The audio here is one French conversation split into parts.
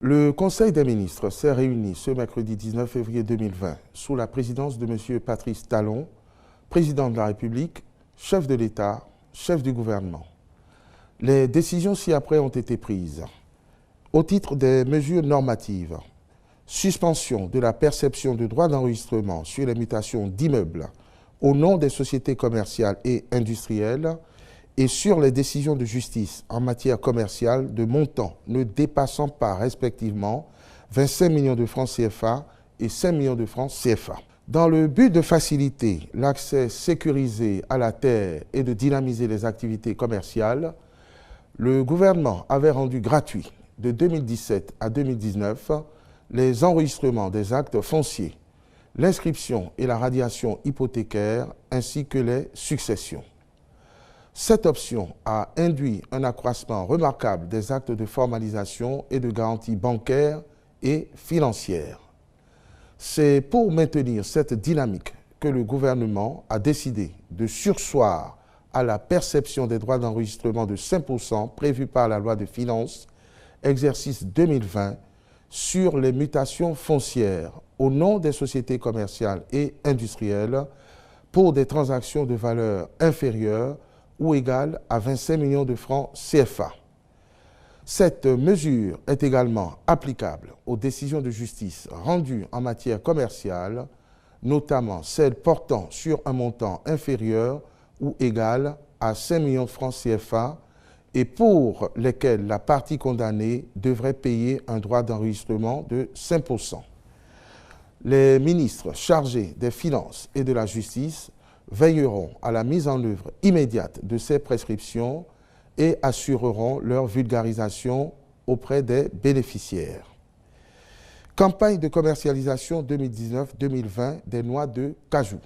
Le Conseil des ministres s'est réuni ce mercredi 19 février 2020 sous la présidence de M. Patrice Talon, président de la République, chef de l'État, chef du gouvernement. Les décisions ci-après ont été prises. Au titre des mesures normatives, suspension de la perception de droits d'enregistrement sur les mutations d'immeubles au nom des sociétés commerciales et industrielles et sur les décisions de justice en matière commerciale de montants ne dépassant pas respectivement 25 millions de francs CFA et 5 millions de francs CFA. Dans le but de faciliter l'accès sécurisé à la terre et de dynamiser les activités commerciales, le gouvernement avait rendu gratuit de 2017 à 2019 les enregistrements des actes fonciers, l'inscription et la radiation hypothécaire ainsi que les successions. Cette option a induit un accroissement remarquable des actes de formalisation et de garantie bancaire et financière. C'est pour maintenir cette dynamique que le gouvernement a décidé de surseoir à la perception des droits d'enregistrement de 5% prévus par la loi de finances, exercice 2020, sur les mutations foncières au nom des sociétés commerciales et industrielles pour des transactions de valeur inférieure ou égale à 25 millions de francs CFA. Cette mesure est également applicable aux décisions de justice rendues en matière commerciale, notamment celles portant sur un montant inférieur ou égal à 5 millions de francs CFA et pour lesquelles la partie condamnée devrait payer un droit d'enregistrement de 5%. Les ministres chargés des Finances et de la Justice veilleront à la mise en œuvre immédiate de ces prescriptions et assureront leur vulgarisation auprès des bénéficiaires. Campagne de commercialisation 2019-2020 des noix de cajou.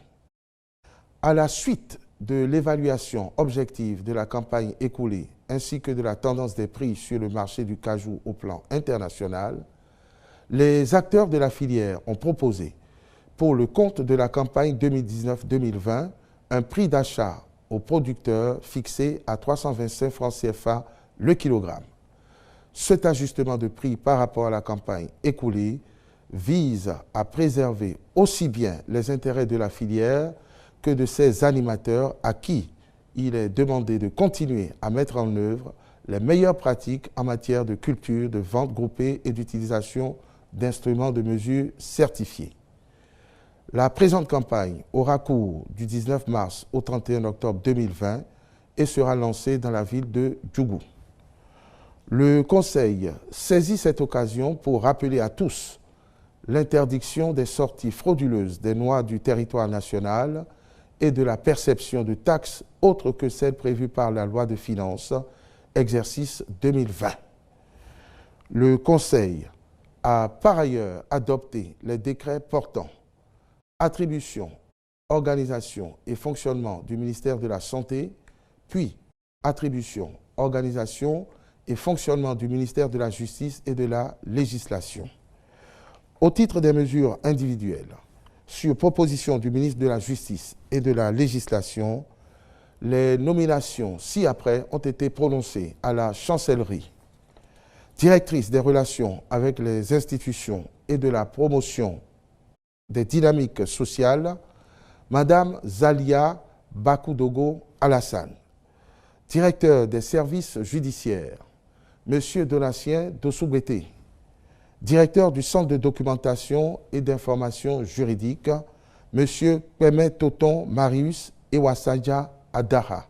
À la suite de l'évaluation objective de la campagne écoulée ainsi que de la tendance des prix sur le marché du cajou au plan international, les acteurs de la filière ont proposé pour le compte de la campagne 2019-2020 un prix d'achat aux producteurs fixé à 325 francs CFA le kilogramme. Cet ajustement de prix par rapport à la campagne écoulée vise à préserver aussi bien les intérêts de la filière que de ses animateurs à qui il est demandé de continuer à mettre en œuvre les meilleures pratiques en matière de culture, de vente groupée et d'utilisation d'instruments de mesure certifiés. La présente campagne aura cours du 19 mars au 31 octobre 2020 et sera lancée dans la ville de Djougou. Le Conseil saisit cette occasion pour rappeler à tous l'interdiction des sorties frauduleuses des noix du territoire national et de la perception de taxes autres que celles prévues par la loi de finances, exercice 2020. Le Conseil a par ailleurs adopté les décrets portant attribution, organisation et fonctionnement du ministère de la Santé, puis attribution, organisation et fonctionnement du ministère de la Justice et de la Législation. Au titre des mesures individuelles, sur proposition du ministre de la Justice et de la Législation, les nominations ci-après ont été prononcées à la Chancellerie. Directrice des relations avec les institutions et de la promotion des dynamiques sociales, Madame Zalia Bakoudogo Alassane. Directeur des services judiciaires, Monsieur Donatien Dossoubeté. Directeur du Centre de documentation et d'information juridique, Monsieur Peme Toton Marius Ewasadja Adara.